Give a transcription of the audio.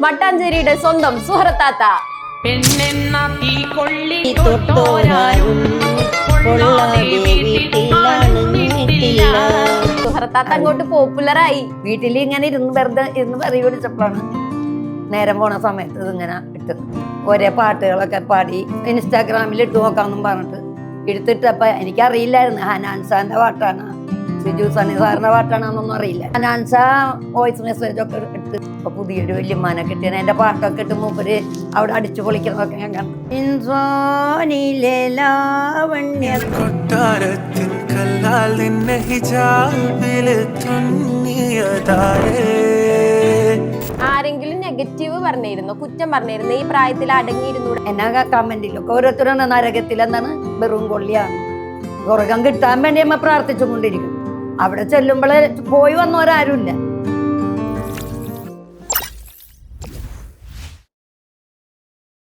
മട്ടാഞ്ചേരിയുടെ സ്വന്തം സുഹൃത്താത്ത. സുഹൃത്താത്ത അങ്ങോട്ട് പോപ്പുലറായി. വീട്ടിൽ ഇങ്ങനെ വെറുതെ ഇരുന്ന് പറയി പിടിച്ചപ്പോഴാണ് നേരം പോണ സമയത്ത് ഇതിങ്ങനെ ഇട്ടത്. ഒരേ പാട്ടുകളൊക്കെ പാടി ഇൻസ്റ്റാഗ്രാമിൽ ഇട്ട് നോക്കാമെന്നും പറഞ്ഞിട്ട് എടുത്തിട്ടപ്പോ എനിക്കറിയില്ലായിരുന്നു ഹനാൻസാന്റെ പാട്ടാണ്, സിജു സണ്ണി സാറിന്റെ പാട്ടാണെന്നൊന്നും അറിയില്ല. ഹനാൻസ വോയിസ് മെസ്സേജ് ഒക്കെ ഇട്ട് ഇപ്പൊ പുതിയൊരു വല്യമ്മാനെ കിട്ടിയാണ്. എന്റെ പാട്ടൊക്കെ ഇട്ട് മൂപ്പര് അവിടെ അടിച്ചു പൊളിക്കുന്നതൊക്കെ ഞാൻ കണ്ടു. ആരെങ്കിലും നെഗറ്റീവ് പറഞ്ഞിരുന്നു, കുറ്റം പറഞ്ഞിരുന്നു, ഈ പ്രായത്തിൽ അടങ്ങിയിരുന്നു? എന്നാ കമന്റിലൊക്കെ ഓരോരുത്തരാണ് നരകത്തിൽ എന്താണ് വെറും കൊള്ളിയാണ്, സ്വർഗം കിട്ടാൻ വേണ്ടി അമ്മ പ്രാർത്ഥിച്ചുകൊണ്ടിരിക്കും. അവിടെ ചെല്ലുമ്പോഴേ പോയി വന്നവരാരുമില്ല.